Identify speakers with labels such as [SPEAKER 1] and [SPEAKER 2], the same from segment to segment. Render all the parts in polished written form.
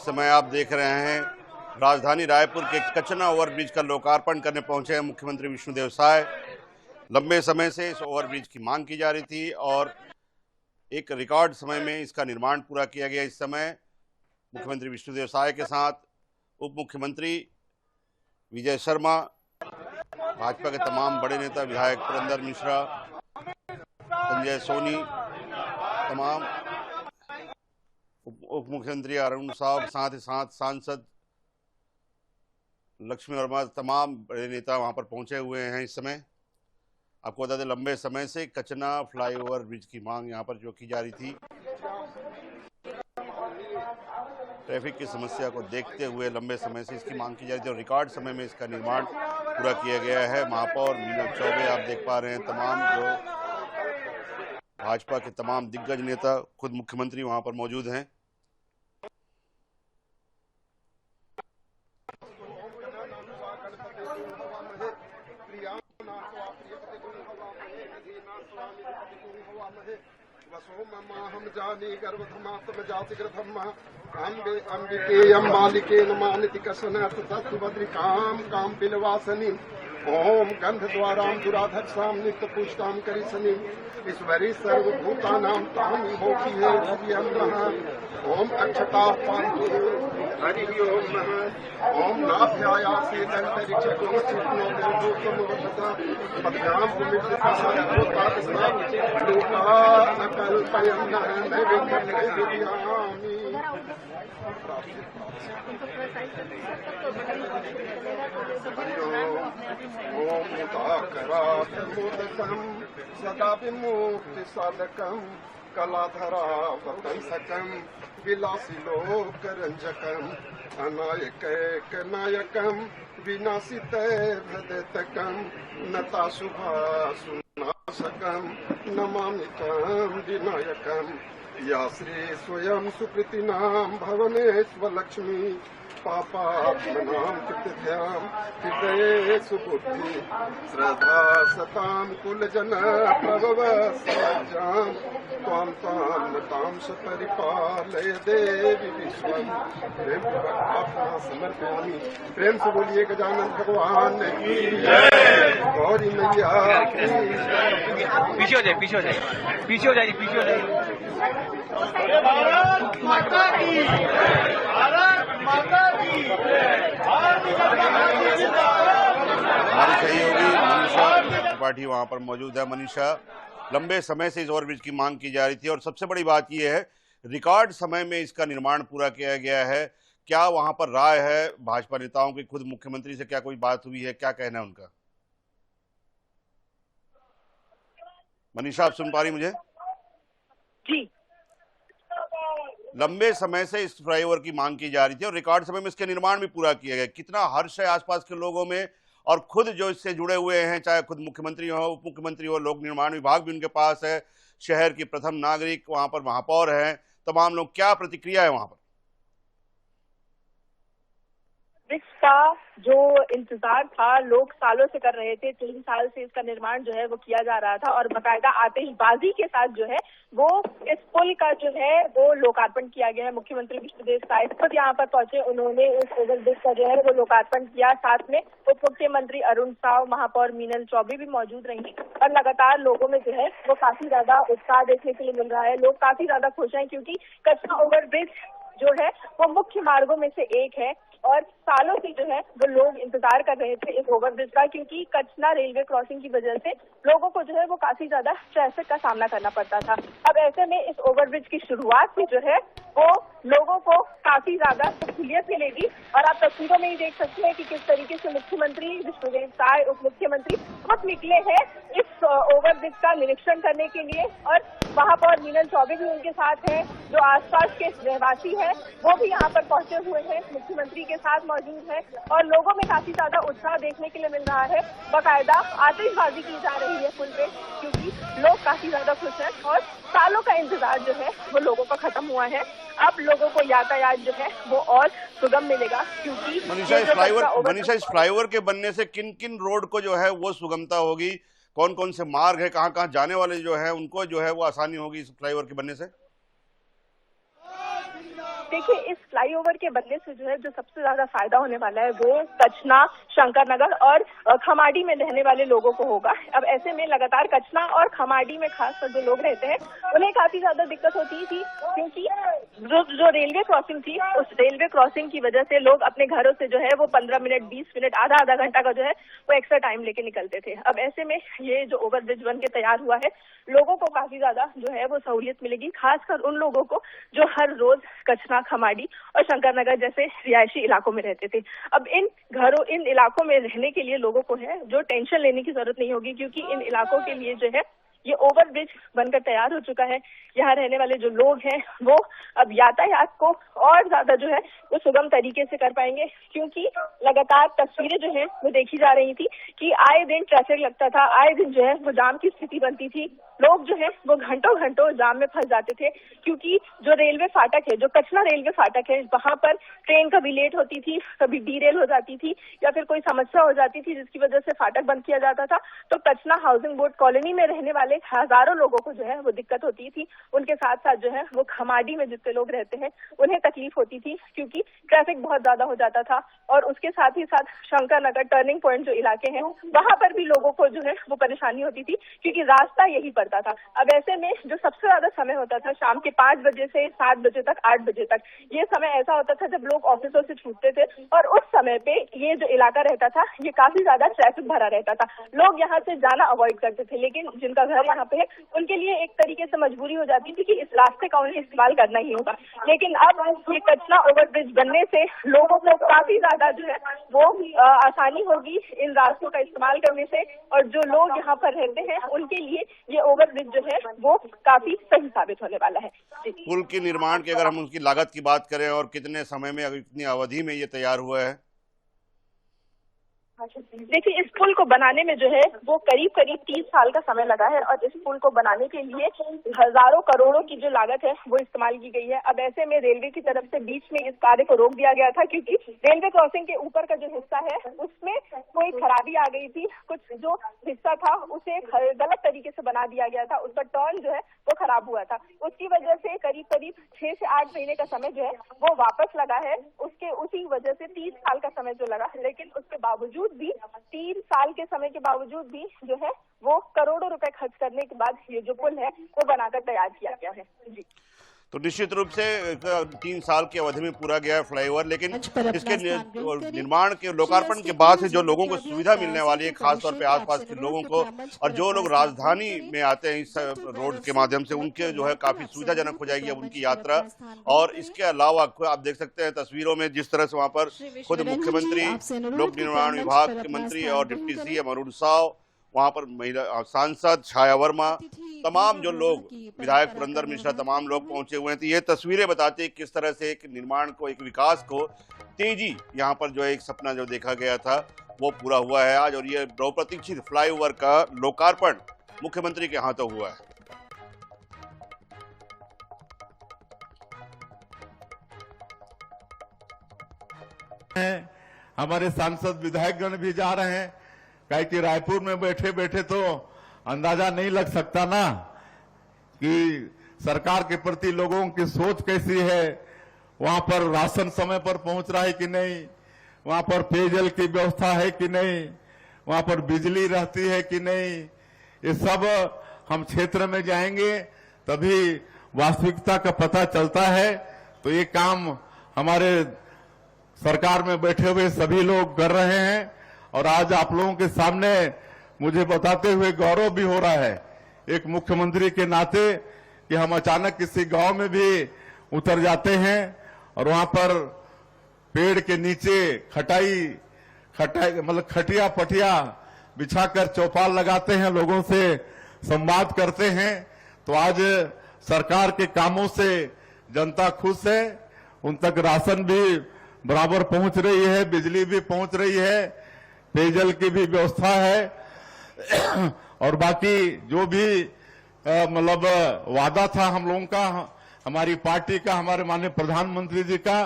[SPEAKER 1] समय आप देख रहे हैं राजधानी रायपुर के कचना ओवरब्रिज का लोकार्पण करने पहुंचे हैं मुख्यमंत्री विष्णुदेव साय। लंबे समय से इस ओवरब्रिज की मांग की जा रही थी और एक रिकॉर्ड समय में इसका निर्माण पूरा किया गया। इस समय मुख्यमंत्री विष्णुदेव साय के साथ उप मुख्यमंत्री विजय शर्मा, भाजपा के तमाम बड़े नेता, विधायक पुरंदर मिश्रा, संजय सोनी, तमाम उप मुख्यमंत्री अरुण साहब, साथ ही साथ सांसद लक्ष्मी वर्मा, तमाम बड़े नेता वहां पर पहुंचे हुए हैं। इस समय आपको बता दें, लंबे समय से कचना फ्लाईओवर ब्रिज की मांग यहां पर जो की जा रही थी, ट्रैफिक की समस्या को देखते हुए लंबे समय से इसकी मांग की जा रही थी और रिकॉर्ड समय में इसका निर्माण पूरा किया गया है। महापौर मीनल चौबे आप देख पा रहे हैं, तमाम जो भाजपा के तमाम दिग्गज नेता, खुद मुख्यमंत्री वहां पर मौजूद हैं।
[SPEAKER 2] हम जानी गर्भधमात्म जाति ग्रथम अम्बे अंबिके अम्बालिके नमानिति कसनत तत्वद्रिकाम काम बिलवासनी ओम गंध द्वाराम दुराधर्षाम नित्य पुष्टाम करिसनी ईश्वरी सर्वभूतानां ताम होकी है हरियम नमः ओम अक्षता पांतु हरि ओम नमः ओम नाभ्यायासे दंतरिक्षको चित्नो निर्भूतम वदता पद्याम कुमित्ता सर्वोता स्नाम लोका अकल्पयन् नैवेद्यं नैवेद्यामि। ओम मुदाकरात् मोदकं सदा विमुक्ति साधकं कलाधरावतंसकं विलासिलोकरंजकं अनायकैकनायकं विनाशितैर्भदतकं नताशुभासुनाशकं नमामि तं विनायकं। या श्री स्वयं सुकृतिनां भवनेष्वलक्ष्मी पापात्मनां कृतध्यां हृदये सुबुद्धि श्रद्धा सतां कुलजन प्रभव सज्जां त्वां तां नतां सपरिपालय देवी विश्वं। प्रेम प्रार्थना समर्पयामि। प्रेम से बोलिए गजानन भगवान की जय, गौरी मैया की जय।
[SPEAKER 3] पीछे हो जाए, पीछे हो जाए, पीछे हो जाइए, पीछे हो जाइए।
[SPEAKER 4] भारत माता की, भारत माता की
[SPEAKER 1] हमारी सहयोगी मनीषा त्रिपाठी वहां पर मौजूद है। मनीषा, लंबे समय से इस ओवरब्रिज की मांग की जा रही थी और सबसे बड़ी बात यह है रिकॉर्ड समय में इसका निर्माण पूरा किया गया है। क्या वहां पर राय है भाजपा नेताओं की? खुद मुख्यमंत्री से क्या कोई बात हुई है? क्या कहना है उनका? मनीषा, आप सुन पा रही मुझे?
[SPEAKER 5] जी,
[SPEAKER 1] लंबे समय से इस फ्लाईओवर की मांग की जा रही थी और रिकॉर्ड समय में इसके निर्माण भी पूरा किया गया। कितना हर्ष है आसपास के लोगों में और खुद जो इससे जुड़े हुए हैं, चाहे खुद मुख्यमंत्री हो, उप मुख्यमंत्री हो, लोक निर्माण विभाग भी उनके पास है, शहर की प्रथम नागरिक वहां पर महापौर हैं, तमाम लोग, क्या प्रतिक्रिया है वहां पर?
[SPEAKER 5] इसका जो इंतजार था, लोग सालों से कर रहे थे। 3 साल से इसका निर्माण जो है वो किया जा रहा था और बाकायदा आतिशबाजी के साथ जो है वो इस पुल का जो है वो लोकार्पण किया गया है। मुख्यमंत्री विष्णुदेव साय खुद यहाँ पर पहुंचे, उन्होंने इस ओवरब्रिज का जो है वो लोकार्पण किया। साथ में उप मुख्यमंत्री अरुण साहब, महापौर मीनल चौबे भी मौजूद रही और लगातार लोगों में जो है वो काफी ज्यादा उत्साह देखने के लिए मिल रहा है। लोग काफी ज्यादा खुश हैं क्योंकि कचना ओवरब्रिज जो है वो मुख्य मार्गों में से एक है और सालों से जो है वो लोग इंतजार कर रहे थे इस ओवरब्रिज का, क्योंकि कचना रेलवे क्रॉसिंग की वजह से लोगों को जो है वो काफी ज्यादा ट्रैफिक का सामना करना पड़ता था। अब ऐसे में इस ओवरब्रिज की शुरुआत से जो है वो लोगों को काफी ज्यादा सहूलियत मिलेगी और आप तस्वीरों में ही देख सकते हैं कि किस तरीके से मुख्यमंत्री विष्णुदेव साय, उप मुख्यमंत्री खुद निकले हैं इस ओवरब्रिज का निरीक्षण करने के लिए और महापौर मीनल चौबे भी उनके साथ हैं। जो आसपास के रहवासी हैं वो भी यहाँ पर पहुंचे हुए हैं, मुख्यमंत्री के साथ मौजूद है और लोगों में काफी ज्यादा उत्साह देखने के लिए मिल रहा है। बाकायदा आतिशबाजी की जा रही है पुल पे क्योंकि लोग काफी ज्यादा खुश हैं और सालों का इंतजार जो है वो लोगों का खत्म हुआ है। अब लोगों को यातायात जो है वो और सुगम मिलेगा क्योंकि
[SPEAKER 1] मनीषा, इस फ्लाईओवर के बनने से किन किन रोड को जो है वो सुगमता होगी? कौन कौन से मार्ग है, कहाँ कहाँ जाने वाले जो है उनको जो है वो आसानी होगी इस फ्लाईओवर के बनने से?
[SPEAKER 5] देखिए, इस फ्लाईओवर के बनने से जो है जो सबसे ज्यादा फायदा होने वाला है वो कचना, शंकर नगर और खमाडी में रहने वाले लोगों को होगा। अब ऐसे में लगातार कचना और खमाडी में खासकर जो लोग रहते हैं उन्हें काफी ज्यादा दिक्कत होती थी, क्योंकि जो रेलवे क्रॉसिंग थी उस रेलवे क्रॉसिंग की वजह से लोग अपने घरों से जो है वो 15 मिनट, 20 मिनट, आधा घंटा का जो है वो एक्स्ट्रा टाइम लेके निकलते थे। अब ऐसे में ये जो ओवरब्रिज बन के तैयार हुआ है, लोगों को काफी ज्यादा जो है वो सहूलियत मिलेगी, खासकर उन लोगों को जो हर रोज कचना, खमाडी और शंकर नगर जैसे रिहायशी इलाकों में रहते थे। अब इन इलाकों में रहने के लिए लोगों को है जो टेंशन लेने की जरूरत नहीं होगी, क्योंकि इन इलाकों के लिए जो है ये ओवरब्रिज बनकर तैयार हो चुका है। यहाँ रहने वाले जो लोग हैं वो अब यातायात को और ज्यादा जो है वो सुगम तरीके से कर पाएंगे, क्योंकि लगातार तस्वीरें जो है वो देखी जा रही थी कि आए दिन ट्रैफिक लगता था, आए दिन जो है वो जाम की स्थिति बनती थी, लोग जो है वो घंटों जाम में फंस जाते थे, क्योंकि जो रेलवे फाटक है, जो कचना रेलवे फाटक है, वहां पर ट्रेन कभी लेट होती थी, कभी डीरेल हो जाती थी या फिर कोई समस्या हो जाती थी जिसकी वजह से फाटक बंद किया जाता था। तो कचना हाउसिंग बोर्ड कॉलोनी में रहने वाले हजारों लोगों को जो है वो दिक्कत होती थी। उनके साथ साथ जो है वो खमाडी में जितने लोग रहते हैं उन्हें तकलीफ होती थी, क्योंकि ट्रैफिक बहुत ज्यादा हो जाता था। और उसके साथ ही साथ शंकर नगर टर्निंग पॉइंट जो इलाके हैं वहां पर भी लोगों को जो है वो परेशानी होती थी, क्योंकि रास्ता यही पड़ता था। अब ऐसे में जो सबसे ज्यादा समय होता था शाम के 5 बजे से 7 बजे तक, 8 बजे तक, ये समय ऐसा होता था जब लोग ऑफिसों से छूटते थे, और उस समय पे ये जो इलाका रहता था ये काफी ज्यादा ट्रैफिक भरा रहता था। लोग यहाँ से जाना अवॉइड करते थे, लेकिन जिनका घर यहाँ पे है उनके लिए एक तरीके से मजबूरी हो जाती थी कि इस रास्ते का उन्हें इस्तेमाल करना ही होगा। लेकिन अब ये कचना ओवरब्रिज बनने से लोगों को काफी ज्यादा जो है वो आसानी होगी इन रास्तों का इस्तेमाल करने से, और जो लोग यहाँ पर रहते हैं उनके लिए ये ओवरब्रिज जो है वो काफी सही साबित होने वाला है।
[SPEAKER 1] पुल के निर्माण की अगर हम उसकी लागत की बात करें और कितने समय में, कितनी अवधि में ये तैयार हुआ है?
[SPEAKER 5] देखिए, इस पुल को बनाने में जो है वो करीब 30 साल का समय लगा है, और इस पुल को बनाने के लिए हजारों करोड़ों की जो लागत है वो इस्तेमाल की गई है। अब ऐसे में रेलवे की तरफ से बीच में इस कार्य को रोक दिया गया था, क्योंकि रेलवे क्रॉसिंग के ऊपर का जो हिस्सा है उसमें कोई खराबी आ गई थी। कुछ जो हिस्सा था उसे गलत तरीके से बना दिया गया था, उसका टर्न जो है वो खराब हुआ था। उसकी वजह से करीब 6 से 8 महीने का समय जो है वो वापस लगा है। उसी वजह से 30 साल का समय जो लगा, लेकिन उसके बावजूद भी 3 साल के समय के बावजूद भी जो है वो करोड़ों रुपए खर्च करने के बाद ये जो पुल है वो बनाकर तैयार किया गया है। जी,
[SPEAKER 1] तो निश्चित रूप से 3 साल की अवधि में पूरा गया है फ्लाईओवर, लेकिन इसके निर्माण के लोकार्पण के बाद से जो लोगों को सुविधा मिलने वाली है, खासतौर पे आसपास के लोगों को, और जो लोग राजधानी में आते हैं इस रोड के माध्यम से, उनके जो है काफी सुविधाजनक हो जाएगी अब उनकी यात्रा। और इसके अलावा आप देख सकते हैं तस्वीरों में जिस तरह से वहां पर खुद मुख्यमंत्री, लोक निर्माण विभाग के मंत्री और डिप्टी सीएम अरुण साव, वहां पर महिला सांसद छाया वर्मा, तमाम जो लोग, विधायक पुरंदर मिश्रा, तमाम लोग पहुंचे हुए हैं। तो ये तस्वीरें बताती है किस तरह से एक निर्माण को, एक विकास को तेजी, यहाँ पर जो है एक सपना जो देखा गया था वो पूरा हुआ है आज, और ये बहुप्रतीक्षित फ्लाईओवर का लोकार्पण मुख्यमंत्री के हाथों हुआ है।
[SPEAKER 6] हमारे सांसद विधायकगण भी जा रहे हैं, कहे कि रायपुर में बैठे बैठे तो अंदाजा नहीं लग सकता ना कि सरकार के प्रति लोगों की सोच कैसी है। वहां पर राशन समय पर पहुंच रहा है कि नहीं, वहां पर पेयजल की व्यवस्था है कि नहीं, वहां पर बिजली रहती है कि नहीं, ये सब हम क्षेत्र में जाएंगे तभी वास्तविकता का पता चलता है। तो ये काम हमारे सरकार में बैठे हुए सभी लोग कर रहे हैं, और आज आप लोगों के सामने मुझे बताते हुए गौरव भी हो रहा है एक मुख्यमंत्री के नाते कि हम अचानक किसी गांव में भी उतर जाते हैं और वहां पर पेड़ के नीचे खटाई मतलब खटिया पटिया बिछाकर चौपाल लगाते हैं, लोगों से संवाद करते हैं। तो आज सरकार के कामों से जनता खुश है, उन तक राशन भी बराबर पहुंच रही है, बिजली भी पहुंच रही है, पेयजल की भी व्यवस्था है, और बाकी जो भी मतलब वादा था हम लोगों का, हमारी पार्टी का, हमारे माननीय प्रधानमंत्री जी का,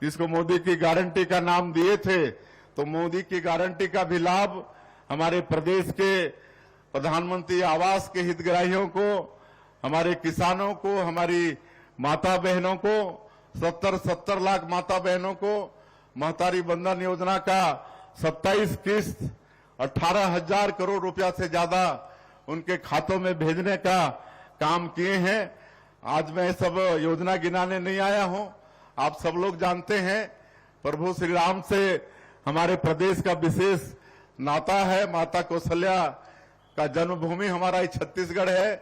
[SPEAKER 6] जिसको मोदी की गारंटी का नाम दिए थे, तो मोदी की गारंटी का भी लाभ हमारे प्रदेश के प्रधानमंत्री आवास के हितग्राहियों को, हमारे किसानों को, हमारी माता बहनों को 70 लाख माता बहनों को महतारी बंधन योजना का 27 किस्त 18,000 करोड़ रुपया से ज्यादा उनके खातों में भेजने का काम किए हैं। आज मैं सब योजना गिनाने नहीं आया हूं, आप सब लोग जानते हैं प्रभु श्री राम से हमारे प्रदेश का विशेष नाता है। माता कौशल्या का जन्मभूमि हमारा ही छत्तीसगढ़ है,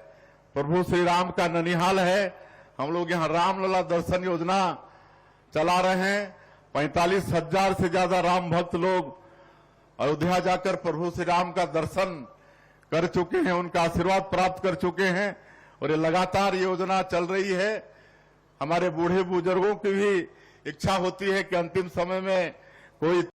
[SPEAKER 6] प्रभु श्री राम का ननिहाल है। हम लोग यहाँ रामलला दर्शन योजना चला रहे हैं। 45,000 से ज्यादा राम भक्त लोग अयोध्या जाकर प्रभु श्री राम का दर्शन कर चुके हैं, उनका आशीर्वाद प्राप्त कर चुके हैं और ये लगातार योजना चल रही है। हमारे बूढ़े बुजुर्गों की भी इच्छा होती है कि अंतिम समय में कोई